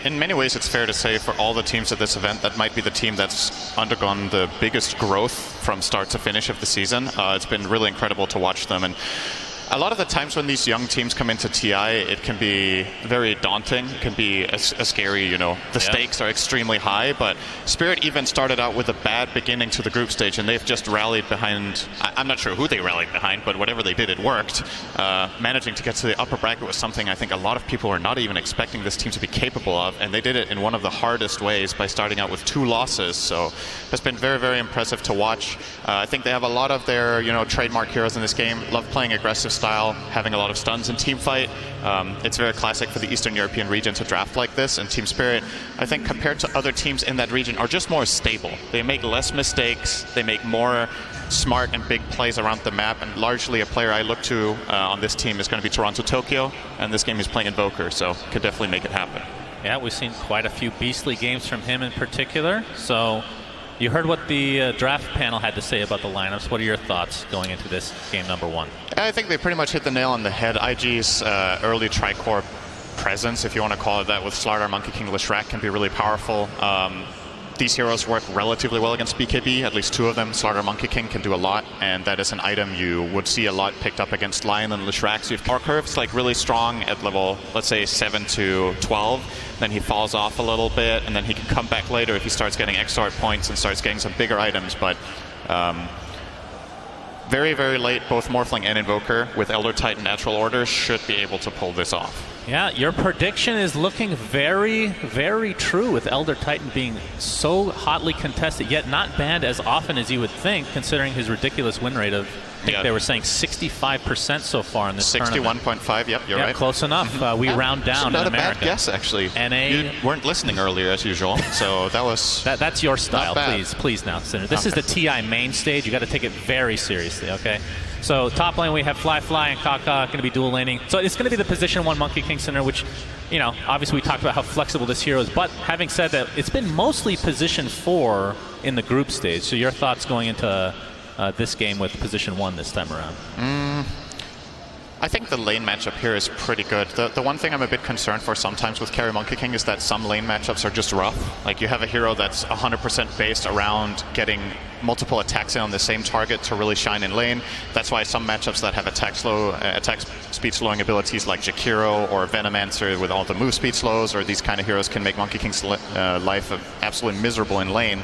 in many ways, it's fair to say for all the teams at this event, that might be the team that's undergone the biggest growth from start to finish of the season. It's been really incredible to watch them. And a lot of the times when these young teams come into TI, it can be very daunting. It can be a scary, the stakes are extremely high, but Spirit even started out with a bad beginning to the group stage, and they've just rallied behind, I'm not sure who they rallied behind, but whatever they did, it worked. Managing to get to the upper bracket was something I think a lot of people are not even expecting this team to be capable of, and they did it in one of the hardest ways by starting out with 2 losses, so it's been very, very impressive to watch. I think they have a lot of their, trademark heroes in this game. Love playing aggressive style, having a lot of stuns in team fight. It's very classic for the Eastern European region to draft like this, and Team Spirit, I think compared to other teams in that region, are just more stable. They make less mistakes, they make more smart and big plays around the map, and largely a player I look to on this team is going to be Toronto Tokyo, and this game he's playing Invoker, so could definitely make it happen. Yeah, we've seen quite a few beastly games from him in particular, so you heard what the draft panel had to say about the lineups. What are your thoughts going into this game number 1? I think they pretty much hit the nail on the head. IG's early tri-core presence, if you want to call it that, with Slardar, Monkey King, Leshrac can be really powerful. These heroes work relatively well against BKB, at least 2 of them. Slardar, Monkey King can do a lot, and that is an item you would see a lot picked up against Lion and Leshrac. So you have power curves like really strong at level, let's say 7 to 12. Then he falls off a little bit, and then he can come back later if he starts getting XR points and starts getting some bigger items. But very, very late, both Morphling and Invoker with Elder Titan Natural Order should be able to pull this off. Yeah, your prediction is looking very, very true, with Elder Titan being so hotly contested, yet not banned as often as you would think, considering his ridiculous win rate of, I think they were saying 65% so far in this tournament. 61.5, yep, you're right. Close enough. We round down not in America. Not a bad guess, actually. NA, you weren't listening earlier, as usual, so that was... That's your style, please now, Sinner. This is the TI main stage. You got to take it very seriously, okay? So top lane we have Fly and Kaka going to be dual laning. So it's going to be the position 1 Monkey King Center, which, obviously we talked about how flexible this hero is. But having said that, it's been mostly position 4 in the group stage. So your thoughts going into this game with position 1 this time around? I think the lane matchup here is pretty good. The one thing I'm a bit concerned for sometimes with carry Monkey King is that some lane matchups are just rough. Like you have a hero that's 100% based around getting multiple attacks in on the same target to really shine in lane. That's why some matchups that have attack speed slowing abilities like Jakiro or Venomancer with all the move speed slows, or these kind of heroes, can make Monkey King's life absolutely miserable in lane.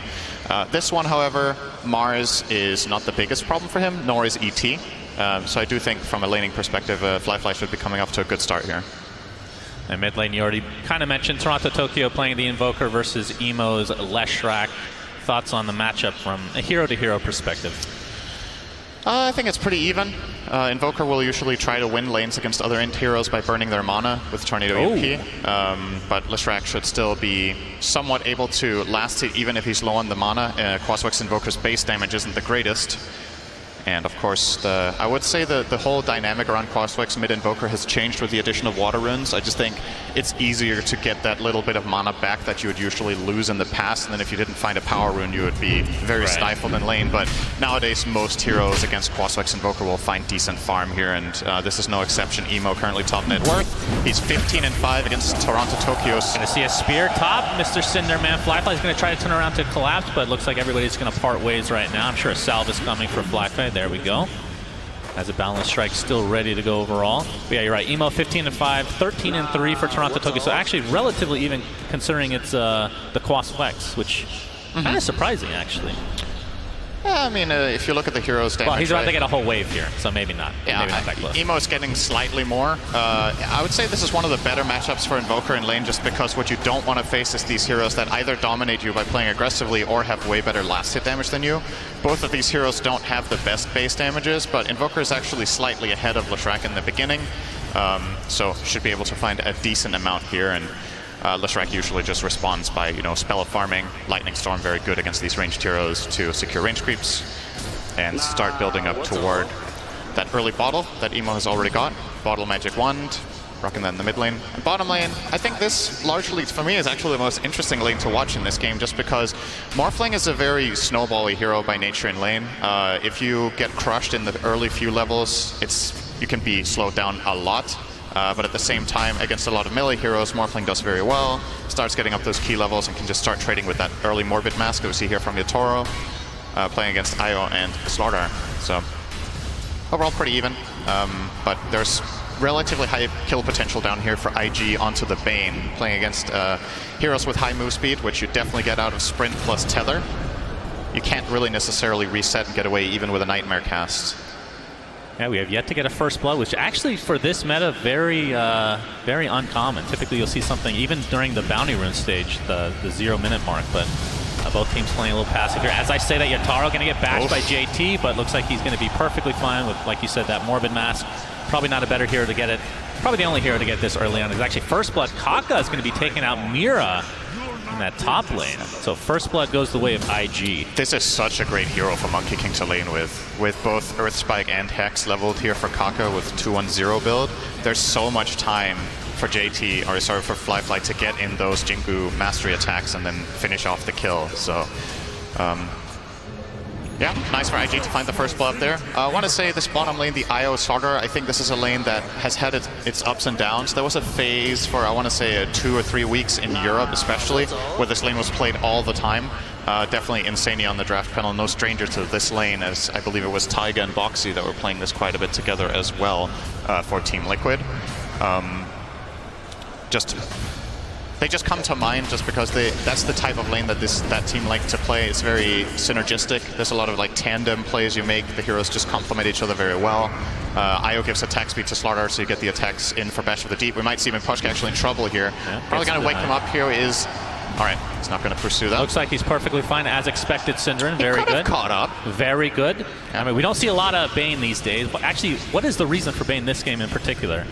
This one, however, Mars is not the biggest problem for him, nor is ET. So I do think from a laning perspective, Fly should be coming off to a good start here. And mid lane, you already kind of mentioned Toronto Tokyo playing the Invoker versus Emo's Leshrac. Thoughts on the matchup from a hero-to-hero perspective? I think it's pretty even. Invoker will usually try to win lanes against other int heroes by burning their mana with Tornado EP. But Leshrac should still be somewhat able to last it even if he's low on the mana. Quaswex Invoker's base damage isn't the greatest. And of course, I would say the whole dynamic around Quaswex mid-Invoker has changed with the addition of Water Runes. I just think it's easier to get that little bit of mana back that you would usually lose in the past, and then if you didn't find a Power Rune, you would be very stifled in lane. But nowadays, most heroes against Quaswex Invoker will find decent farm here, and this is no exception. Emo currently top net worth. He's 15-5 against Toronto Tokyo's. Going to see a spear top. Mr. Cinderman Flyfly is going to try to turn around to collapse, but it looks like everybody's going to part ways right now. I'm sure a salve is coming for Flyfly. There we go. As a balance strike still ready to go overall. But yeah, you're right. Emo 15-5, 13-3 for Toronto Tokyo. So actually relatively even considering it's the Quaswex, which kind of surprising actually. Yeah, I mean, if you look at the hero's damage... Well, he's about to get a whole wave here, so maybe not. Yeah, maybe not that close. Emo's getting slightly more. I would say this is one of the better matchups for Invoker in lane, just because what you don't want to face is these heroes that either dominate you by playing aggressively or have way better last hit damage than you. Both of these heroes don't have the best base damages, but Invoker is actually slightly ahead of Leshrac in the beginning, so should be able to find a decent amount here. And Leshrac usually just responds by, spell of farming. Lightning Storm very good against these ranged heroes to secure range creeps and start building up toward that early bottle that Emo has already got. Bottle Magic Wand, rocking that in the mid lane. And bottom lane, I think this largely, for me, is actually the most interesting lane to watch in this game, just because Morphling is a very snowbally hero by nature in lane. If you get crushed in the early few levels, you can be slowed down a lot. but at the same time, against a lot of melee heroes, Morphling does very well, starts getting up those key levels and can just start trading with that early Morbid Mask that we see here from Yatoro, playing against Io and Slardar. So overall pretty even, but there's relatively high kill potential down here for IG onto the Bane, playing against heroes with high move speed, which you definitely get out of Sprint plus Tether. You can't really necessarily reset and get away even with a Nightmare cast. Yeah, we have yet to get a first blood, which actually for this meta very very uncommon. Typically you'll see something even during the bounty rune stage, the 0-minute mark, but both teams playing a little passive here. As I say that, Yatoro going to get bashed by JT, but looks like he's going to be perfectly fine with, like you said, that Morbid Mask. Probably not a better hero to get it. Probably the only hero to get this early on is actually First Blood. Kaka is going to be taking out Mira in that top lane. So First Blood goes the way of IG. This is such a great hero for Monkey King to lane with both Earth Spike and Hex leveled here for Kaka with 2-1-0 build. There's so much time for JT, or sorry, for Fly to get in those Jingu mastery attacks and then finish off the kill. So, yeah, nice for IG to find the first blood there. I want to say this bottom lane, the Io Slardar, I think this is a lane that has had its ups and downs. There was a phase for, I want to say, 2 or 3 weeks in Europe especially, where this lane was played all the time. Definitely Insania on the draft panel, no stranger to this lane, as I believe it was Taiga and Boxy that were playing this quite a bit together as well for Team Liquid. They just come to mind just because that's the type of lane that that team like to play. It's very synergistic. There's a lot of like tandem plays you make. The heroes just complement each other very well. Io gives attack speed to Slardar, so you get the attacks in for Bash of the Deep. We might see Miposhka actually in trouble here. Yeah, probably going to wake him up here is... Alright, he's not going to pursue that. Looks like he's perfectly fine, as expected, Synderen. Very good. Caught up. Very good. Yeah. I mean, we don't see a lot of Bane these days. But actually, what is the reason for Bane this game in particular?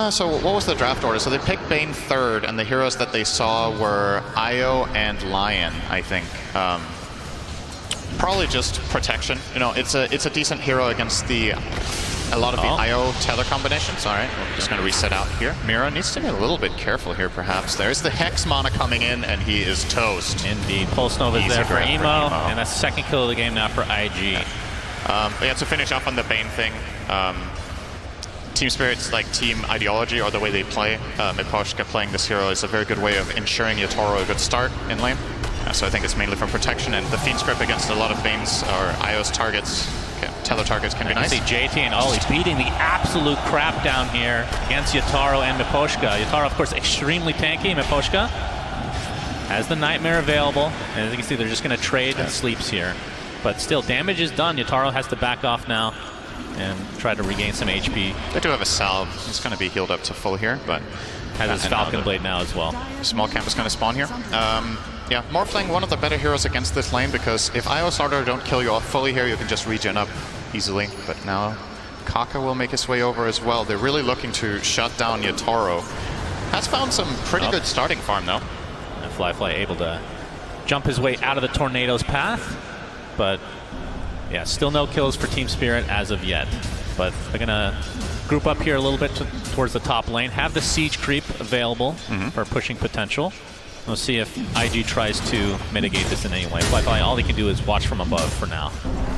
So what was the draft order? So they picked Bane third, and the heroes that they saw were Io and Lion, I think. Probably just protection. You know, it's a decent hero against a lot of the Io Tether combinations. All right, we're just going to reset out here. Mira needs to be a little bit careful here, perhaps. There's the Hex mana coming in, and he is toast. Indeed. Pulse Nova is there for Emo, and that's the second kill of the game now for IG. But yeah, to finish off on the Bane thing, Team Spirit's like team ideology, or the way they play, Miposhka playing this hero is a very good way of ensuring Yatoro a good start in lane. So I think it's mainly from protection, and the Fiend script against a lot of Bane's or Io's targets, Tether targets, can be nice. You see JT and Ollie beating the absolute crap down here against Yatoro and Miposhka. Yatoro, of course, extremely tanky. Miposhka has the Nightmare available, and as you can see, they're just going to trade and sleeps here. But still, damage is done. Yatoro has to back off now and try to regain some HP. They do have a salve. He's going to be healed up to full here, but has his Falcon Blade now as well. Small camp is going to spawn here. Yeah, Morphling, one of the better heroes against this lane, because if Io Slardar don't kill you off fully here, you can just regen up easily. But now Kaka will make his way over as well. They're really looking to shut down Yatoro. Has found some pretty good starting farm though. And Fly able to jump his way out of the Tornado's path, but yeah, still no kills for Team Spirit as of yet. But they're going to group up here a little bit towards the top lane, have the siege creep available for pushing potential. We'll see if IG tries to mitigate this in any way. Fly, all he can do is watch from above for now.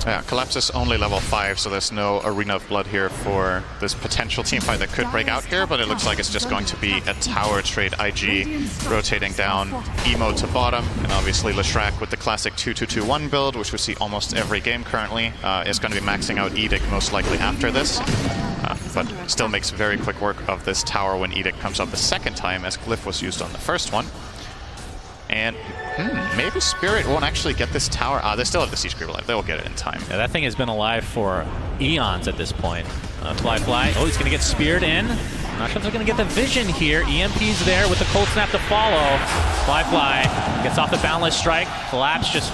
Yeah, Collapse is only level 5, so there's no Arena of Blood here for this potential teamfight that could break out here, but it looks like it's just going to be a tower trade. IG rotating down Emo to bottom, and obviously Leshrac with the classic 2-2-2-1 build, which we see almost every game currently, is going to be maxing out Edict most likely after this. But still makes very quick work of this tower when Edict comes up the second time, as Glyph was used on the first one. And maybe Spirit won't actually get this tower. They still have the Siege Creep alive. They'll get it in time. Yeah, that thing has been alive for eons at this point. Fly. Oh, he's going to get speared in. I'm not sure if they're going to get the vision here. EMP's there with the Cold Snap to follow. Fly gets off the Boundless Strike. Collapse just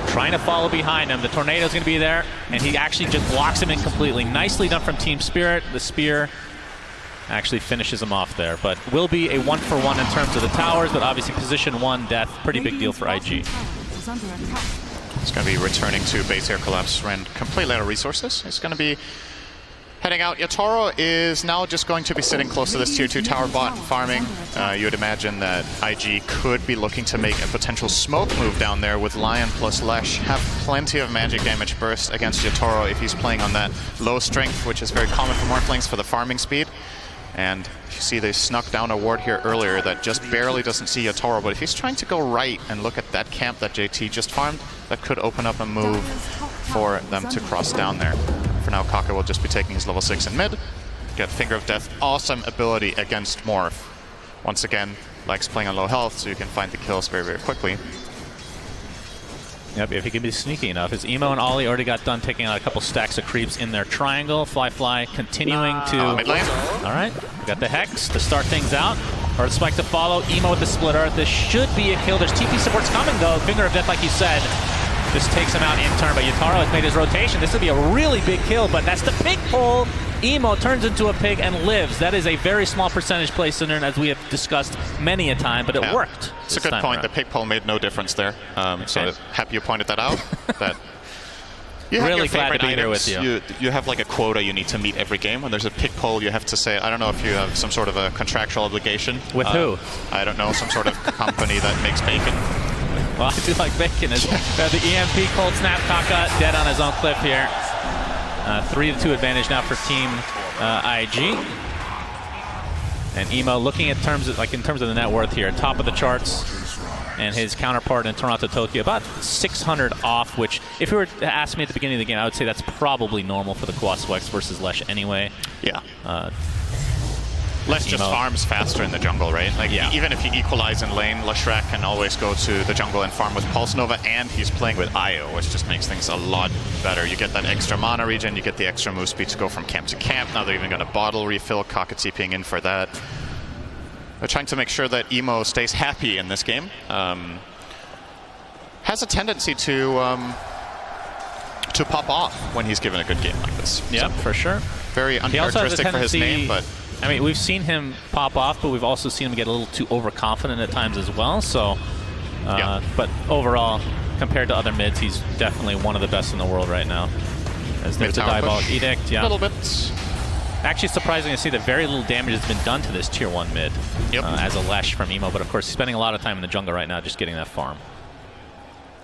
trying to follow behind him. The Tornado's going to be there, and he actually just blocks him in completely. Nicely done from Team Spirit. The Spear actually finishes him off there, but will be a 1-for-1 in terms of the towers, but obviously position 1 death, pretty big deal for IG. It's going to be returning to base here. Collapse ran completely out of resources. It's going to be Heading out, Yatoro is now just going to be sitting close to this tier 2 tower bot farming. You would imagine that IG could be looking to make a potential smoke move down there with Lion plus Lesh. Have plenty of magic damage burst against Yatoro if he's playing on that low strength, which is very common for Morphlings for the farming speed. And you see they snuck down a ward here earlier that just barely doesn't see Yatoro, but if he's trying to go right and look at that camp that JT just farmed, that could open up a move for them to cross down there. For now, Kaka will just be taking his level 6 in mid. Get Finger of Death, awesome ability against Morph. Once again, likes playing on low health, so you can find the kills very, very quickly. Yep, if he can be sneaky enough. His Emo and Ollie already got done taking out a couple stacks of creeps in their triangle. Fly continuing to... mid lane. All right, we got the Hex to start things out. Or the Spike to follow. Emo with the Splitter. This should be a kill. There's TP supports coming, though. Finger of Death, like you said, just takes him out in turn. But Yatoro has made his rotation. This would be a really big kill, but that's the pig pull. Emo turns into a pig and lives. That is a very small percentage play, Cinder, as we have discussed many a time, but it worked. It's a good point. The pig pull made no difference there. So happy you pointed that out. That you really glad to be here with you. You have like a quota you need to meet every game. When there's a pig pull, you have to say, I don't know if you have some sort of a contractual obligation. With who? I don't know, some sort of company that makes bacon. Well, I do like bacon. The EMP cold snap. Kaka dead on his own cliff here. 3-2 advantage now for Team IG. And Emo looking at in terms of the net worth here, top of the charts, and his counterpart in Toronto, Tokyo, about 600 off, which if you were to ask me at the beginning of the game, I would say that's probably normal for the Quaswex versus Lesh anyway. Yeah. Lesh just farms faster in the jungle, right? Like, even if you equalize in lane, Leshrac can always go to the jungle and farm with Pulse Nova, and he's playing with Io, which just makes things a lot better. You get that extra mana regen, you get the extra move speed to go from camp to camp. Now they're even going to bottle refill, Kaka TPing in for that. They're trying to make sure that Emo stays happy in this game. Has a tendency to pop off when he's given a good game like this. Yeah, so, for sure. Very uncharacteristic for his name, but... I mean, we've seen him pop off, but we've also seen him get a little too overconfident at times as well. So, but overall, compared to other mids, he's definitely one of the best in the world right now. As there's a Diabolic Edict, a little bit. Actually, surprising to see that very little damage has been done to this tier 1 mid as a Lesh from Emo. But of course, he's spending a lot of time in the jungle right now, just getting that farm.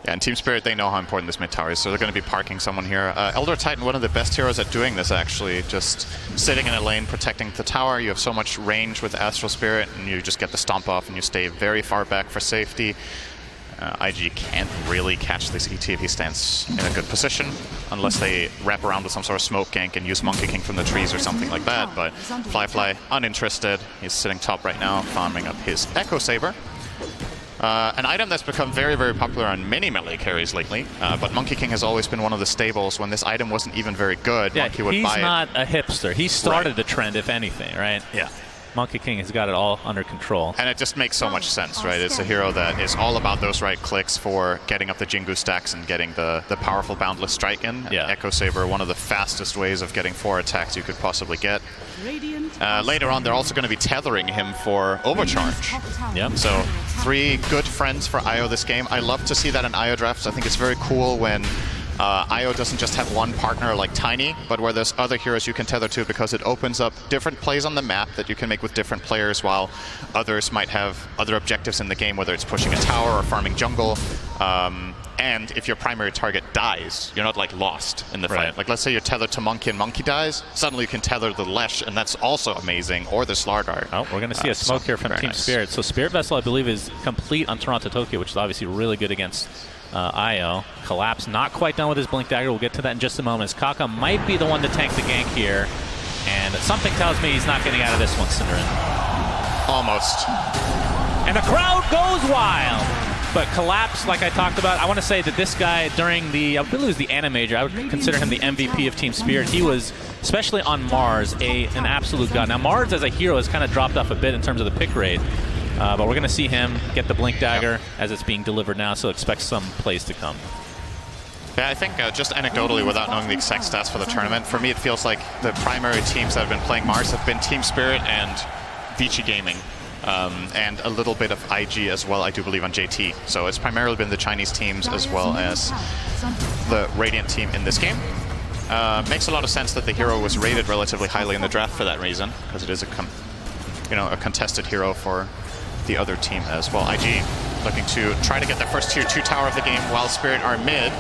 Yeah, and Team Spirit, they know how important this mid tower is, so they're going to be parking someone here. Elder Titan, one of the best heroes at doing this, actually. Just sitting in a lane, protecting the tower. You have so much range with Astral Spirit, and you just get the stomp off, and you stay very far back for safety. IG can't really catch this ET if he stands in a good position, unless they wrap around with some sort of smoke gank and use Monkey King from the trees or something like that. But Fly, uninterested. He's sitting top right now, farming up his Echo Saber. An item that's become very, very popular on many melee carries lately, but Monkey King has always been one of the staples. When this item wasn't even very good, Monkey would buy it. He's not a hipster. He started the trend, if anything, right? Yeah. Monkey King has got it all under control. And it just makes so much sense, right? It's a hero that is all about those right clicks for getting up the Jingu stacks and getting the powerful Boundless Strike in. Yeah. Echo Saber, one of the fastest ways of getting 4 attacks you could possibly get. Later on, they're also going to be tethering him for Overcharge. Yep. So 3 good friends for Io this game. I love to see that in Io drafts. I think it's very cool when Io doesn't just have one partner like Tiny, but where there's other heroes you can tether to, because it opens up different plays on the map that you can make with different players, while others might have other objectives in the game, whether it's pushing a tower or farming jungle. And if your primary target dies, you're not like lost in the fight. Like, let's say you're tethered to Monkey and Monkey dies, suddenly you can tether the Lesh, and that's also amazing, or the Slargar. Oh, we're going to see a smoke here from Team Spirit. So Spirit Vessel, I believe, is complete on Toronto Tokyo, which is obviously really good against Io. Collapse not quite done with his Blink Dagger. We'll get to that in just a moment. As Kaka might be the one to tank the gank here, and something tells me he's not getting out of this one, Cinderin. Almost. And the crowd goes wild. But Collapse, like I talked about, I want to say that this guy during the, I believe it was the Animajor, I would consider him the MVP of Team Spirit. He was, especially on Mars, an absolute god. Now Mars as a hero has kind of dropped off a bit in terms of the pick rate, but we're going to see him get the Blink Dagger as it's being delivered now, so expect some plays to come. Yeah, I think just anecdotally, without knowing the exact stats for the tournament, for me it feels like the primary teams that have been playing Mars have been Team Spirit and Vici Gaming. And a little bit of IG as well, I do believe, on JT. So it's primarily been the Chinese teams as well as the Radiant team in this game. Makes a lot of sense that the hero was rated relatively highly in the draft for that reason, because it is a contested hero for the other team as well. IG looking to try to get their first tier 2 tower of the game while Spirit are mid.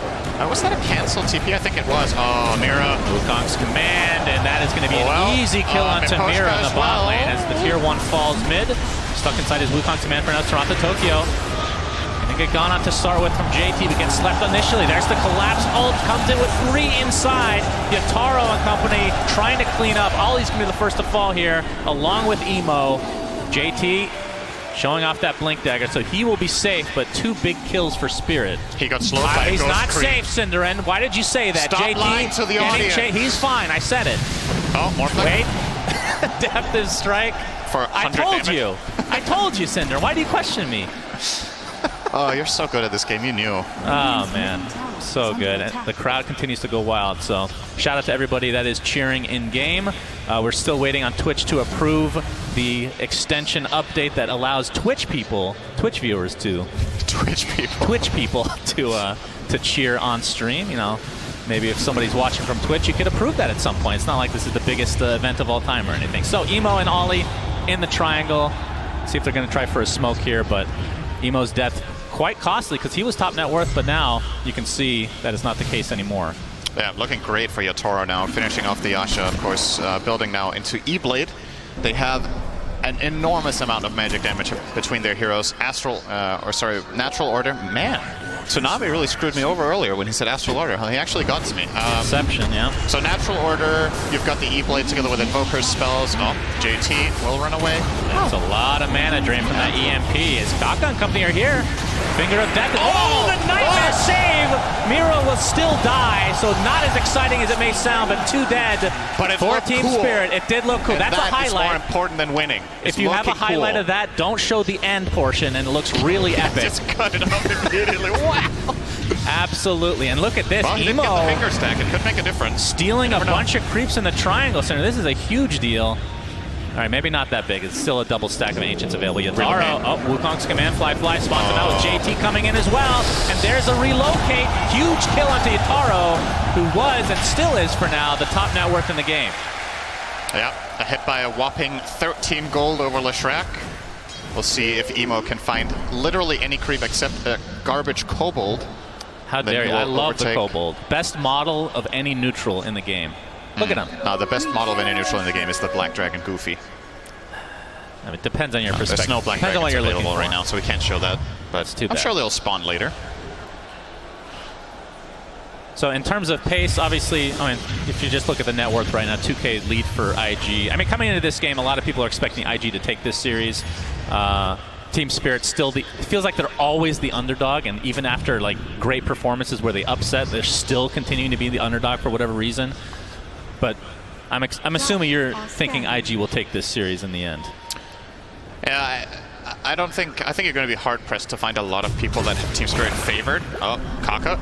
Was that a cancel TP? I think it was. Oh, Mira. Wukong's command, and that is going to be an easy kill onto Mira in the bot lane as the tier 1 falls mid. Stuck inside his Wukong command for now. Toronto Tokyo. Gonna get gone on to start with from JT, but gets slept initially. There's the collapse ult, comes in with 3 inside. Yataro and company trying to clean up. Ollie's gonna be the first to fall here, along with Emo. JT showing off that blink dagger, so he will be safe, but 2 big kills for Spirit. He got slowed by He's Ghost not creep. safe, Cinderin. Why did you say that, Stop JT? lying to the audience. He's fine, I said it. Oh, more flick. Wait. Adaptive strike. For 100 damage. I told you, Cinder. Why do you question me? Oh, you're so good at this game. You knew. Oh, man. So good. And the crowd continues to go wild. So shout out to everybody that is cheering in game. We're still waiting on Twitch to approve the extension update that allows Twitch viewers to cheer on stream. You know, maybe if somebody's watching from Twitch, you could approve that at some point. It's not like this is the biggest event of all time or anything. So Emo and Ollie in the triangle. See if they're going to try for a smoke here, but Emo's death quite costly because he was top net worth, but now you can see that is not the case anymore. Yeah, looking great for Yatoro now, finishing off the Yasha, of course, building now into E-Blade. They have an enormous amount of magic damage between their heroes. Natural Order. Man, Tsunami really screwed me over earlier when he said Astral Order. He actually got to me. Deception, yeah. So Natural Order, you've got the E-Blade together with Invoker's spells. Oh, JT will run away. That's a lot of mana drain from that EMP. As Kaka and company are here. Finger of Death. Oh, the nightmare save! Mira will still die, so not as exciting as it may sound, but 2 dead. But it for looked Team cool. Spirit. It did look cool. And That's a highlight. That is more important than winning. If you have a highlight of that, don't show the end portion, and it looks really epic. Just cut it off immediately. Wow! Absolutely, and look at this. Well, he didn't get the finger stack. It could make a difference. Stealing a bunch of creeps in the triangle center. This is a huge deal. All right, maybe not that big. It's still a double stack of Ancients available. Yataro, Wukong's command, fly, spawns him out with JT coming in as well. And there's a relocate. Huge kill onto Yataro, who was and still is for now the top net worth in the game. Yeah, a hit by a whopping 13 gold over Leshrac. We'll see if Emo can find literally any creep except a garbage kobold. How dare you? I love the kobold. Best model of any neutral in the game. Look at him. No, the best model of any neutral in the game is the Black Dragon Goofy. I mean, it depends on your perspective. There's no Black Depends on what Dragons you're available looking right now, so we can't show that. But too I'm bad. sure they'll spawn later. So in terms of pace, obviously, I mean, if you just look at the net worth right now, 2K lead for IG. I mean, coming into this game, a lot of people are expecting IG to take this series. Team Spirit still it feels like they're always the underdog, and even after like great performances where they upset, they're still continuing to be the underdog for whatever reason. But I'm assuming you're thinking IG will take this series in the end. Yeah, I think you're going to be hard pressed to find a lot of people that have Team Spirit favored. Oh, Kaka's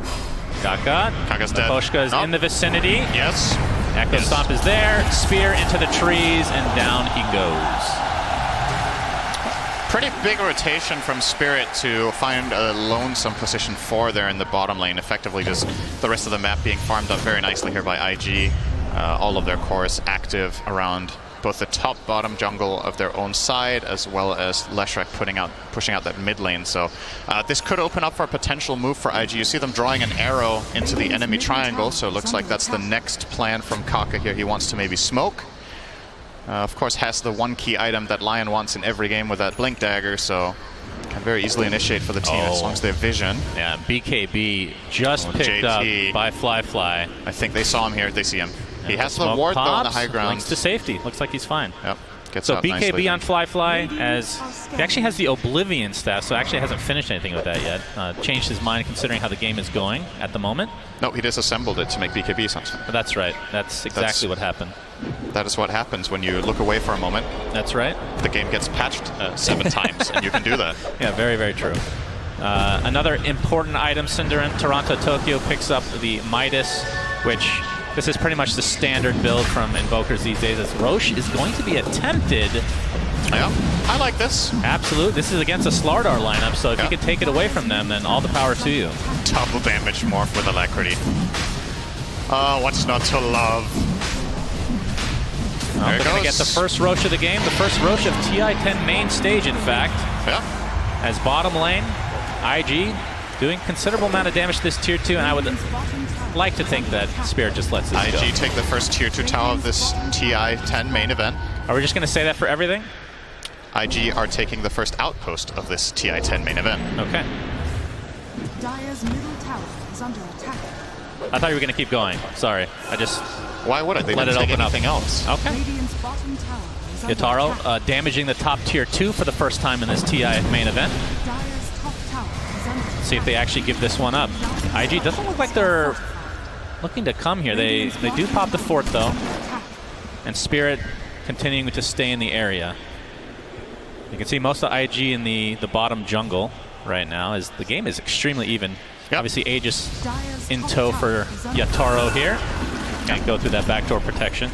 dead. Koshka is in the vicinity. Yes. Echo Stomp is there. Spear into the trees, and down he goes. Pretty big rotation from Spirit to find a lonesome position 4 there in the bottom lane. Effectively just the rest of the map being farmed up very nicely here by IG. All of their cores active around both the top bottom jungle of their own side as well as Leshrac pushing out that mid lane. So this could open up for a potential move for IG. You see them drawing an arrow into the enemy triangle, so it looks like that's the next plan from Kaka here. He wants to maybe smoke. Of course, has the one key item that Lion wants in every game with that Blink Dagger, so can very easily initiate for the team as long as they have vision. Yeah, BKB just picked JT. up by Fly. I think they saw him here. They see him. And he has the smoke ward, though, on the pops, high ground. links to safety. Looks like he's fine. Yep. Gets So out BKB nicely. on Fly as he actually has the Oblivion staff, so actually hasn't finished anything with that yet. Changed his mind considering how the game is going at the moment. No, he disassembled it to make BKB something. But that's right. That's exactly what happened. That is what happens when you look away for a moment. That's right. The game gets patched 7 times, and you can do that. Yeah, very, very true. Another important item, Cinderin, Toronto Tokyo picks up the Midas, which this is pretty much the standard build from Invokers these days, as Roche is going to be attempted. Yeah, I like this. Absolutely. This is against a Slardar lineup, so if you can take it away from them, then all the power to you. Double damage morph with Alacrity. What's not to love? They're going to get the first Roche of the game, the first Roche of TI-10 main stage, in fact. Yeah. As bottom lane, IG doing considerable amount of damage to this tier 2, and I would like to think that Spirit just lets this go. IG take the first tier 2 tower of this TI-10 main event. Are we just going to say that for everything? IG are taking the first outpost of this TI-10 main event. Okay. Dire's middle tower is under attack. I thought you were going to keep going. Sorry. I just... Why would I? They let didn't it take open anything up. else. Okay. Radiant's bottom tower is under Yatoro attack. damaging the top tier 2 for the first time in this TI main event. Dire's top tower is under attack. See if they actually give this one up. IG doesn't look like they're looking to come here. They do pop the fort, though. And Spirit continuing to stay in the area. You can see most of IG in the bottom jungle right now, as the game is extremely even. Yep. Obviously, Aegis in tow for Yatoro here. Can't go through that backdoor protection.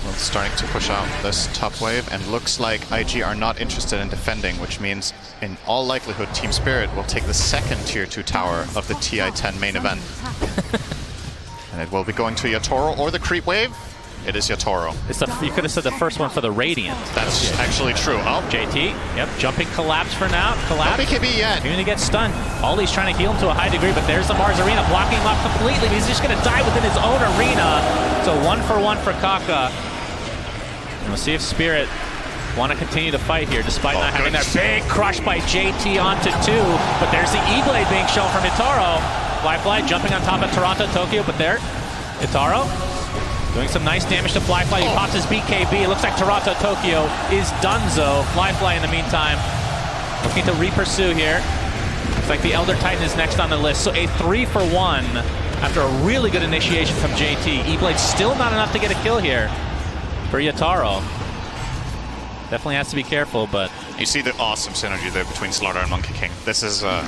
Well, it's starting to push out this top wave, and looks like IG are not interested in defending, which means in all likelihood Team Spirit will take the second tier 2 tower of the TI-10 main event. And it will be going to Yatoro or the creep wave. It is Yatoro. You could have said the first one for the Radiant. That's actually true. Oh, JT, yep, jumping collapse for now. Collapse. no BKB yet. Even to get stunned. Ollie's trying to heal him to a high degree, but there's the Mars Arena blocking him off completely. He's just going to die within his own arena. So 1-for-1 for Kaka. And we'll see if Spirit want to continue to fight here, despite not having that big crush by JT onto 2. But there's the E-Blade being shown from Itaro. Flyfly jumping on top of Toronto, Tokyo, but there, Itaro doing some nice damage to Flyfly. He pops his BKB. It looks like Toronto, Tokyo is donezo. Flyfly in the meantime looking to re-pursue here. Looks like the Elder Titan is next on the list. So a 3-for-1 after a really good initiation from JT. E-Blade still not enough to get a kill here for Yataro. Definitely has to be careful, but... You see the awesome synergy there between Slaughter and Monkey King. This is a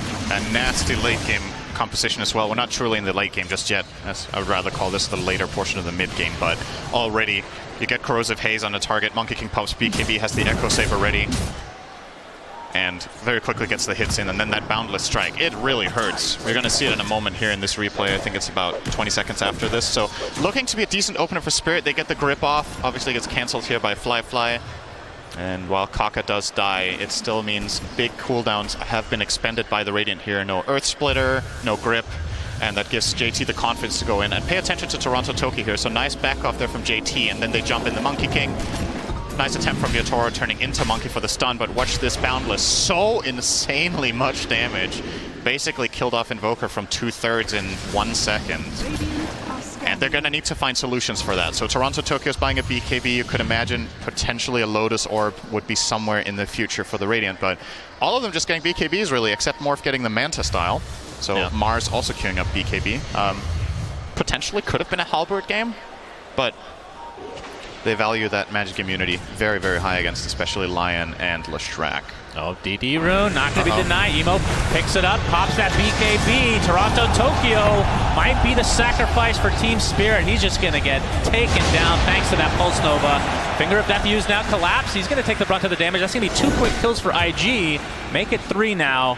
nasty late game composition as well. We're not truly in the late game just yet. I would rather call this the later portion of the mid game, but already you get Corrosive Haze on the target. Monkey King pops BKB, has the Echo Saber ready, and very quickly gets the hits in, and then that Boundless Strike. It really hurts. We're going to see it in a moment here in this replay. I think it's about 20 seconds after this. So looking to be a decent opener for Spirit. They get the grip off. Obviously gets cancelled here by Flyfly. And while Kaka does die, it still means big cooldowns have been expended by the Radiant here. No Earth Splitter, no grip, and that gives JT the confidence to go in. And pay attention to Toronto Toki here. So nice back off there from JT, and then they jump in the Monkey King. Nice attempt from Yatoro turning into Monkey for the stun, but watch this Boundless. So insanely much damage. Basically killed off Invoker from 2/3 in 1 second. And they're going to need to find solutions for that. So Toronto Tokyo is buying a BKB. You could imagine potentially a Lotus Orb would be somewhere in the future for the Radiant. But all of them just getting BKBs, really, except Morph getting the Manta style. So yeah. Mars also queuing up BKB. Potentially could have been a Halberd game, but they value that magic immunity very, very high against especially Lion and Leshrac. Oh, DD Rune, not going to be denied. Emo picks it up, pops that BKB. Toronto, Tokyo might be the sacrifice for Team Spirit. He's just going to get taken down thanks to that Pulse Nova. Finger of Death used now, collapse. He's going to take the brunt of the damage. That's going to be 2 quick kills for IG. Make it 3 now,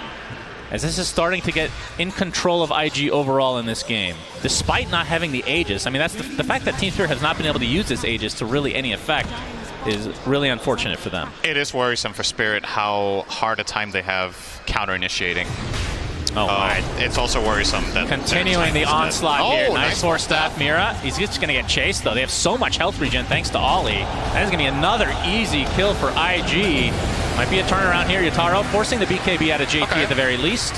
as this is starting to get in control of IG overall in this game. Despite not having the Aegis. I mean, that's the fact that Team Spirit has not been able to use this Aegis to really any effect is really unfortunate for them. It is worrisome for Spirit how hard a time they have counter-initiating. It's also worrisome that... Continuing the onslaught here. Nice Force Staff Mira. He's just going to get chased, though. They have so much health regen thanks to Ollie. That is going to be another easy kill for IG. Might be a turnaround here. Yataro forcing the BKB out of JT at the very least.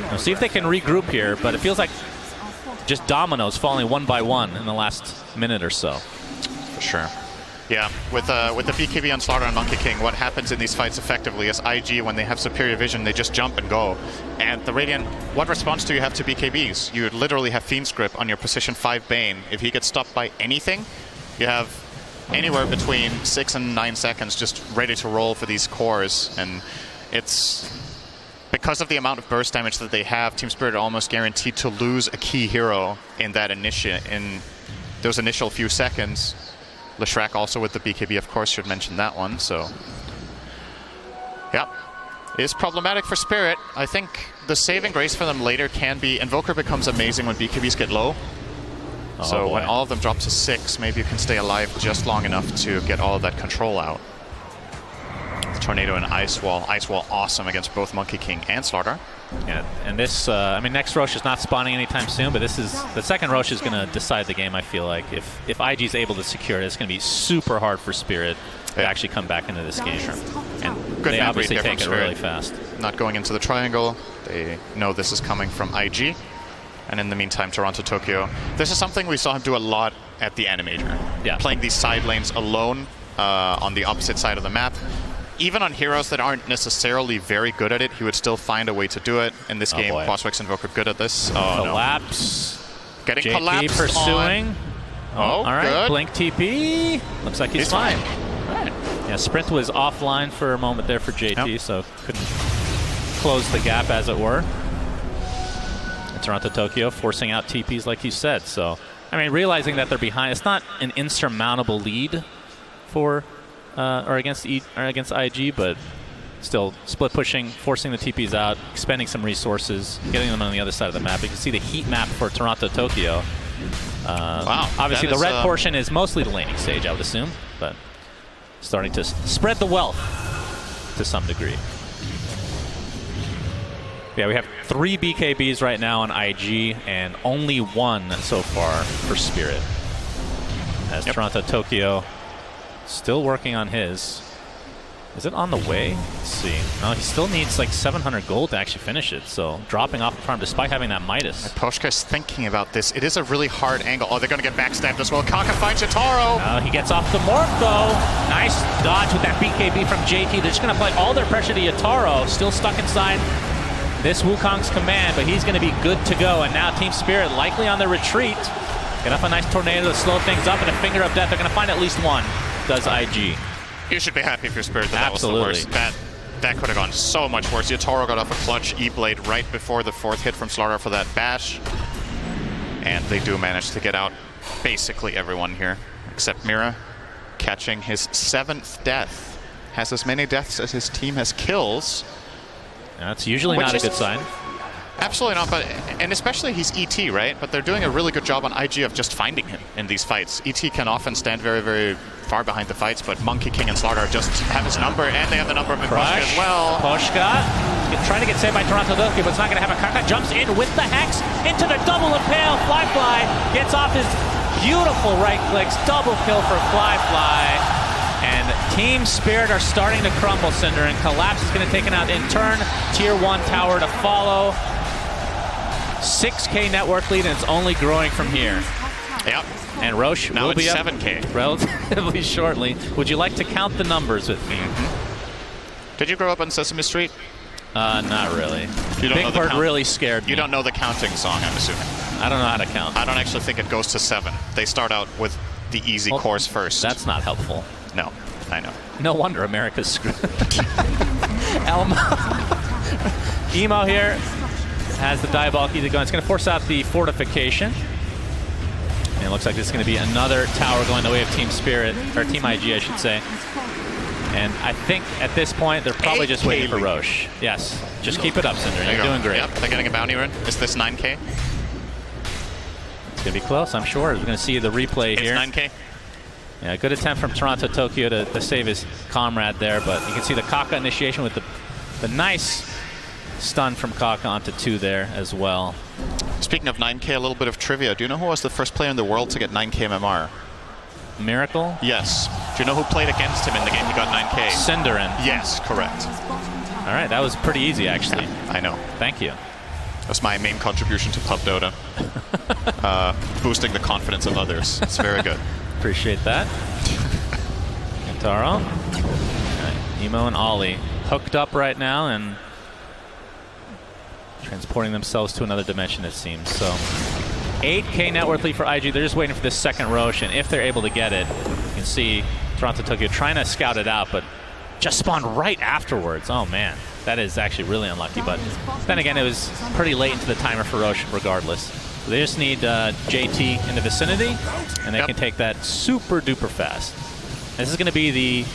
We'll see if they can regroup here, but it feels like just dominoes falling one by one in the last minute or so. For sure. Yeah, with the BKB on Slaughter and Monkey King, what happens in these fights effectively is IG, when they have superior vision, they just jump and go. And the Radiant, what response do you have to BKBs? You literally have Fiend's Grip on your position 5 Bane. If he gets stopped by anything, you have anywhere between 6 and 9 seconds just ready to roll for these cores. And it's... because of the amount of burst damage that they have, Team Spirit are almost guaranteed to lose a key hero in that in those initial few seconds. Leshrac also with the BKB, of course, should mention that one. So, yeah, it's problematic for Spirit. I think the saving grace for them later can be Invoker becomes amazing when BKBs get low. So boy. when all of them drop to 6, maybe you can stay alive just long enough to get all of that control out. Tornado and Ice Wall. Ice Wall awesome against both Monkey King and Slaughter. Yeah, and this, I mean, next Roche is not spawning anytime soon, but this is the second Roche is going to decide the game. I feel like if IG is able to secure it, it's going to be super hard for Spirit to actually come back into this game. And Good they map obviously read there take it from really Spirit. fast. Not going into the triangle. They know this is coming from IG. And in the meantime, Toronto Tokyo. This is something we saw him do a lot at the Animator. Yeah. Playing these side lanes alone on the opposite side of the map. Even on heroes that aren't necessarily very good at it, he would still find a way to do it. In this game, Quaswex Invoker good at this. Oh, Collapse. no. Getting JT collapsed pursuing. on. All right, good. Blink TP. Looks like he's fine. Right. Yeah, Sprint was offline for a moment there for JT, so couldn't close the gap, as it were. And Toronto Tokyo forcing out TPs like you said. So, I mean, realizing that they're behind, it's not an insurmountable lead for or against IG, but still split pushing, forcing the TPs out, expending some resources, getting them on the other side of the map. You can see the heat map for Toronto Tokyo. Wow. Obviously, the red portion is mostly the laning stage, I would assume, but starting to spread the wealth to some degree. Yeah, we have 3 BKBs right now on IG and only 1 so far for Spirit. As Toronto Tokyo still working on his. Is it on the way? Let's see. No, he still needs like 700 gold to actually finish it, so dropping off the farm despite having that Midas. Poshka is thinking about this. It is a really hard angle. Oh, they're going to get backstabbed as well. Kaka finds Yatoro. He gets off the morph, though. Nice dodge with that BKB from JT. They're just going to apply all their pressure to Yatoro. Still stuck inside this Wukong's command, but he's going to be good to go. And now Team Spirit likely on the retreat. Get up a nice tornado to slow things up, and a finger of death. They're going to find at least one. Does IG. You should be happy if you're Spirit that was the worst. That could have gone so much worse. Yatoro got off a clutch E-Blade right before the 4th hit from Slaughter for that bash. And they do manage to get out basically everyone here, except Mira, catching his 7th death. Has as many deaths as his team has kills. That's usually not a good sign. Absolutely not, but and especially he's ET, right? But they're doing a really good job on IG of just finding him in these fights. ET can often stand very, very far behind the fights, but Monkey King and Slaughter just have his number, and they have the number of Poshka as well. Poshka trying to get saved by Toronto Tokyo, but it's not going to happen. Kaka jumps in with the Hex into the double impale. Fly gets off his beautiful right clicks. Double kill for Fly. And Team Spirit are starting to crumble, Cinder, and Collapse is going to take it out in turn. Tier 1 tower to follow. 6K network lead, and it's only growing from here. Yep. And Roche now will be 7K. up relatively shortly. Would you like to count the numbers with me? Did you grow up on Sesame Street? Not really. You don't Big know the Bird really scared me. You don't know the counting song, I'm assuming. I don't know how to count. I don't actually think it goes to 7. They start out with the easy course first. That's not helpful. No, I know. No wonder America's screwed. Elmo. Emo here has the Diabolic Edict going. It's going to force out the fortification. And it looks like this is going to be another tower going the way of Team Spirit, or Team IG, I should say. And I think at this point, they're probably just waiting for Roche. Yes, just keep it up, Cinder. You're doing great. Yep, they're getting a bounty run. Is this 9K? It's going to be close, I'm sure. We're going to see the replay here. It's 9K. Yeah, good attempt from Toronto Tokyo to save his comrade there, but you can see the Kaka initiation with the nice stun from Kaka onto 2 there as well. Speaking of 9K, a little bit of trivia. Do you know who was the first player in the world to get 9K MMR? Miracle? Yes. Do you know who played against him in the game he got 9K? Cinderin. Yes, correct. All right, that was pretty easy, actually. Yeah, I know. Thank you. That's my main contribution to Pub Dota. Boosting the confidence of others. It's very good. Appreciate that. Kentaro. Right, Emo and Ollie hooked up right now and transporting themselves to another dimension, it seems. So 8K net worth lead for IG. They're just waiting for this second Roche, and if they're able to get it, you can see Toronto Tokyo trying to scout it out, but just spawned right afterwards. Oh man, that is actually really unlucky, but then again, it was pretty late into the timer for Roche regardless. So they just need JT in the vicinity, and they can take that super duper fast. This is going to be the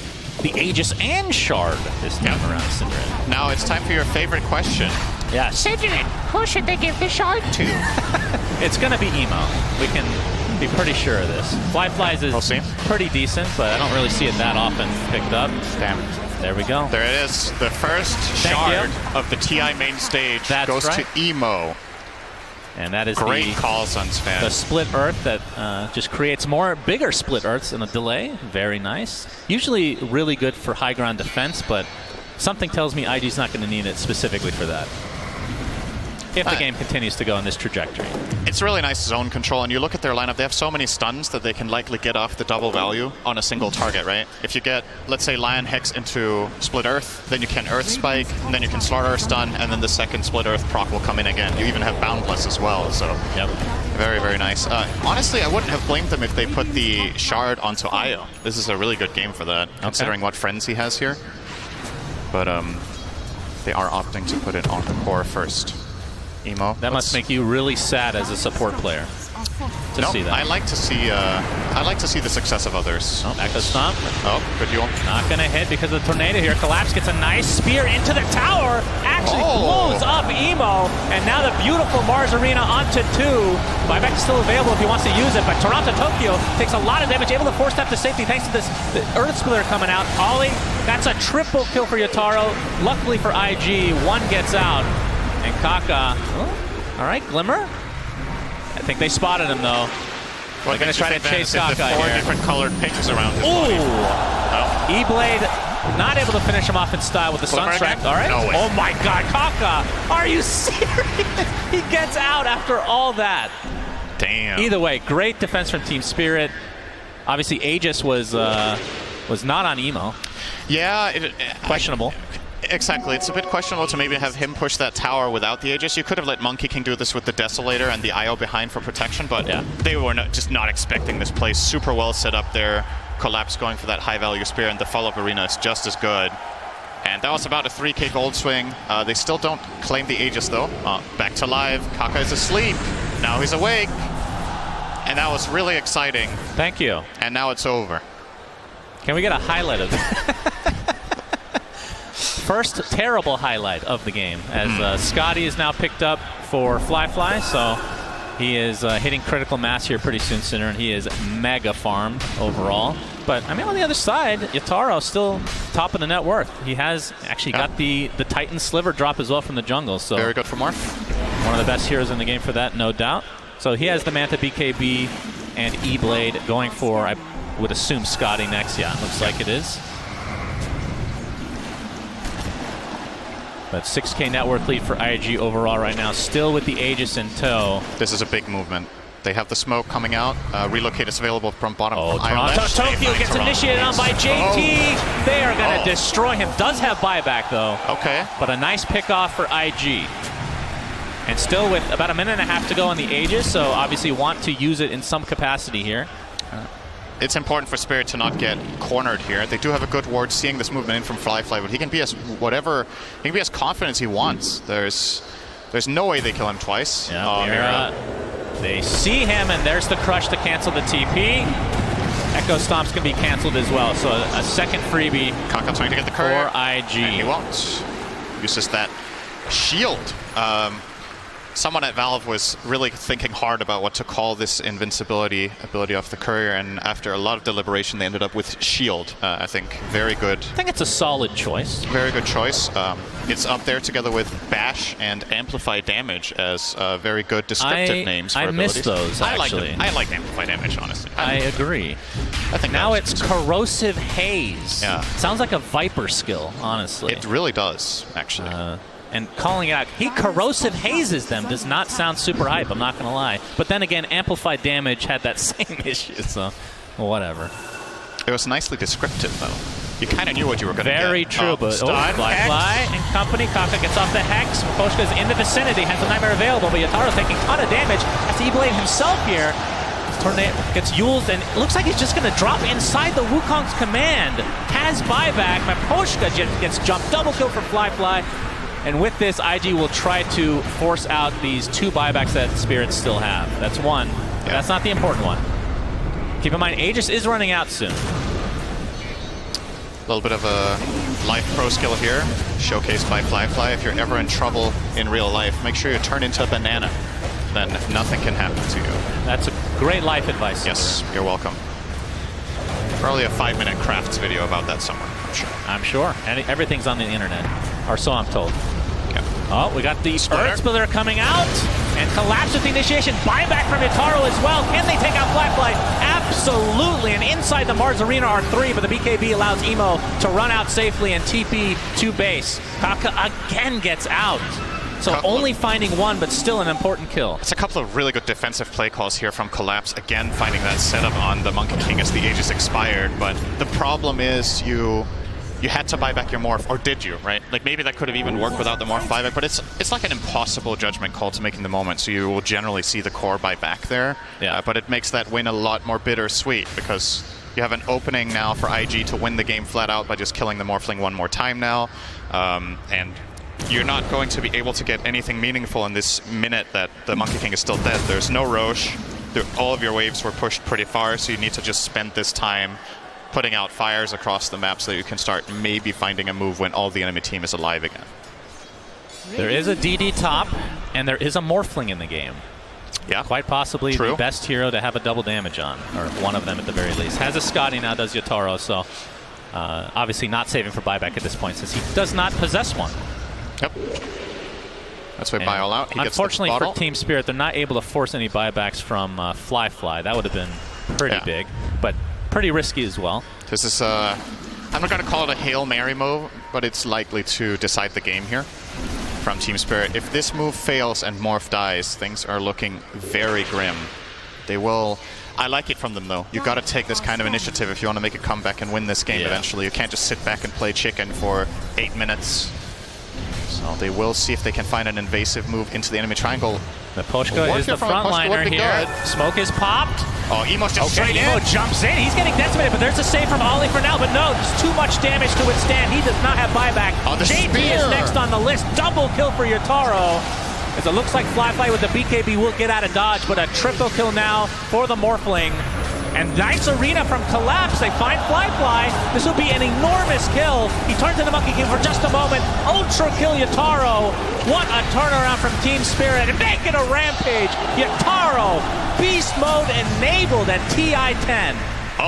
Aegis and Shard this time around, Cinderin. Now it's time for your favorite question. Yes. Cinderin, who should they give the shard to? It's going to be Emo. We can be pretty sure of this. Fly's is We'll see. pretty decent, but I don't really see it that often picked up. Damn. There we go. There it is. The first Thank shard you. of the TI main stage That's goes right. to Emo. And that is Great call, Suns fan. the split earth that just creates bigger split earths in a delay. Very nice. Usually really good for high ground defense, but something tells me IG's not going to need it specifically for that. If the game continues to go in this trajectory. It's really nice zone control, and you look at their lineup, they have so many stuns that they can likely get off the double value on a single target, right? If you get, let's say, Lion Hex into Split Earth, then you can Earth Spike, and then you can Slaughter stun, and then the second Split Earth proc will come in again. You even have Boundless as well, so Yep. very, very nice. Honestly, I wouldn't have blamed them if they put the Shard onto Io. This is a really good game for that, considering what friends he has here. But they are opting to put it on the core first. Emo. That must make you really sad as a support player to see that. I like to see the success of others. Oh, Echo Stomp. Oh, good duel. Not going to hit because of the tornado here. Collapse gets a nice spear into the tower. Actually blows up Emo. And now the beautiful Mars Arena onto 2. Buyback is still available if he wants to use it. But Toronto Tokyo takes a lot of damage. Able to force step to safety thanks to this the Earth Splitter coming out. Ollie, that's a triple kill for Yataro. Luckily for IG, one gets out. And Kaka, all right, Glimmer. I think they spotted him though. They're going to try to chase Kaka the four here. different colored pings around his Ooh! body. Oh. E-Blade not able to finish him off in style with the Sunstrike. All right. No way. Oh my God, Kaka! Are you serious? He gets out after all that. Damn. Either way, great defense from Team Spirit. Obviously, Aegis was not on Emo. Yeah. Questionable. Exactly. It's a bit questionable to maybe have him push that tower without the Aegis. You could have let Monkey King do this with the Desolator and the IO behind for protection, but they were just not expecting this play. Super well set up there. Collapse going for that high-value spear, and the follow-up arena is just as good. And that was about a 3k gold swing. They still don't claim the Aegis, though. Back to live. Kaka is asleep. Now he's awake. And that was really exciting. Thank you. And now it's over. Can we get a highlight of this? First terrible highlight of the game, as Scotty is now picked up for Fly, so he is hitting critical mass here pretty soon, Sinner, and he is mega farmed overall. But, I mean, on the other side, Yataro still top of the net worth. He has actually got the Titan Sliver drop as well from the jungle. So very good for Morph. One of the best heroes in the game for that, no doubt. So he has the Manta BKB and E-Blade going for, I would assume, Scotty next. Yeah, looks like it is. But 6k net worth lead for IG overall right now, still with the Aegis in tow. This is a big movement. They have the smoke coming out. Relocate is available from bottom. Oh, from Toronto Tokyo gets Toronto. initiated on by JT. They are going to destroy him. Does have buyback, though. Okay. But a nice pick off for IG. And still with about a minute and a half to go on the Aegis, so obviously want to use it in some capacity here. It's important for Spirit to not get cornered here. They do have a good ward seeing this movement in from Fly, but he can be as he can be as confident as he wants. There's no way they kill him twice. Yeah, they see him, and there's the crush to cancel the TP. Echo Stomp's going to be canceled as well, so a second freebie Kaka trying to get the courier. for IG. And he won't. Uses that shield. Someone at Valve was really thinking hard about what to call this invincibility ability of the courier, and after a lot of deliberation, they ended up with shield. I think very good. I think it's a solid choice. Very good choice. It's up there together with bash and amplify damage as very good descriptive names for abilities. I miss those, actually. I like amplify damage, honestly. I agree. I think now it's corrosive haze. Yeah. Sounds like a Viper skill, honestly. It really does, actually. And calling it out, he corrosive hazes them does not sound super hype, I'm not going to lie. But then again, amplified damage had that same issue, so whatever. It was nicely descriptive, though. You kind of knew what you were going to get. Very true, but Fly and company. Kaka gets off the Hex. Poshka's in the vicinity, has the Nightmare available, but Yataro's taking a ton of damage. That's E-Blade himself here. Tornado gets Yuled, and it looks like he's just going to drop inside the Wukong's command. Has buyback, but Poshka gets jumped. Double kill for Fly. And with this, IG will try to force out these 2 buybacks that Spirits still have. That's one. Yeah. That's not the important one. Keep in mind, Aegis is running out soon. A little bit of a life pro skill here, showcased by Fly. If you're ever in trouble in real life, make sure you turn into a banana. then nothing can happen to you. That's a great life advice. Yes, you're welcome. Probably a 5-minute crafts video about that somewhere, I'm sure. I'm sure. And everything's on the internet, or so I'm told. Yeah. Oh, we got the Earth Splitter coming out, and Collapse with the initiation. Buyback from Yataro as well. Can they take out Fly? Absolutely. And inside the Mars Arena are 3, but the BKB allows Emo to run out safely and TP to base. Kaka again gets out. So only finding 1, but still an important kill. It's a couple of really good defensive play calls here from Collapse. Again, finding that setup on the Monkey King as the Aegis expired. But the problem is you had to buy back your Morph, or did you, right? Like maybe that could have even worked without the Morph buyback, but it's like an impossible judgment call to make in the moment, so you will generally see the core buy back there. Yeah. But it makes that win a lot more bittersweet, because you have an opening now for IG to win the game flat out by just killing the Morphling one more time now. And you're not going to be able to get anything meaningful in this minute that the Monkey King is still dead. There's no Roche. All of your waves were pushed pretty far, so you need to just spend this time putting out fires across the map so that you can start maybe finding a move when all the enemy team is alive again. There is a DD top, and there is a Morphling in the game. Yeah. Quite possibly True. the best hero to have a double damage on, or one of them at the very least. Has a Scotty now, does Yataro, so obviously not saving for buyback at this point since he does not possess one. Yep. That's why buy all out. He gets the unfortunately bottle. for Team Spirit, they're not able to force any buybacks from Fly. That would have been pretty big, but pretty risky as well. This is, I'm not going to call it a Hail Mary move, but it's likely to decide the game here from Team Spirit. If this move fails and Morph dies, things are looking very grim. They will... I like it from them, though. You've got to take this kind of initiative if you want to make a comeback and win this game eventually. You can't just sit back and play chicken for 8 minutes. So they will see if they can find an invasive move into the enemy triangle. The Pochka is the frontliner here. Smoke is popped. Oh, Emo's just straight in. Emo jumps in. He's getting decimated, but there's a save from Ollie for now. But no, there's too much damage to withstand. He does not have buyback. Oh, the JP spear is next on the list. Double kill for Yataro. As it looks like Fly with the BKB will get out of dodge, but a triple kill now for the Morphling. And nice arena from Collapse. They find Fly. This will be an enormous kill. He turns to the Monkey King for just a moment. Ultra kill Yataro. What a turnaround from Team Spirit. And make it a rampage. Yataro, beast mode enabled at TI-10.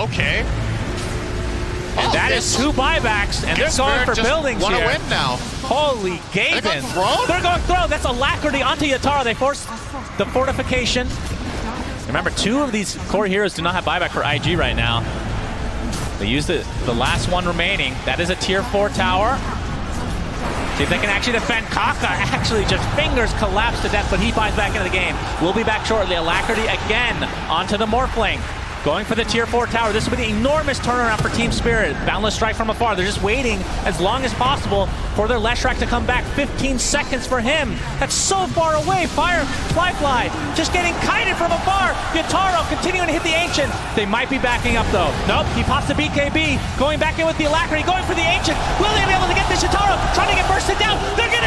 Okay. And that is 2 buybacks, and they're going for buildings here. Want to win now. Holy Gavin. They're going throw. That's alacrity onto Yataro. They force the fortification. Remember, 2 of these core heroes do not have buyback for IG right now. They use the last one remaining. That is a tier 4 tower. See if they can actually defend. Kaka actually just fingers Collapse to death, but he buys back into the game. We'll be back shortly. Alacrity again onto the Morphling. Going for the tier 4 tower. This will be an enormous turnaround for Team Spirit. Boundless strike from afar. They're just waiting as long as possible for their Leshrac to come back. 15 seconds for him. That's so far away. Fly just getting kited from afar. Yataro continuing to hit the Ancient. They might be backing up though. Nope, he pops the BKB. Going back in with the Alacrity. Going for the Ancient. Will they be able to get this Yataro? Trying to get bursted down. They're going to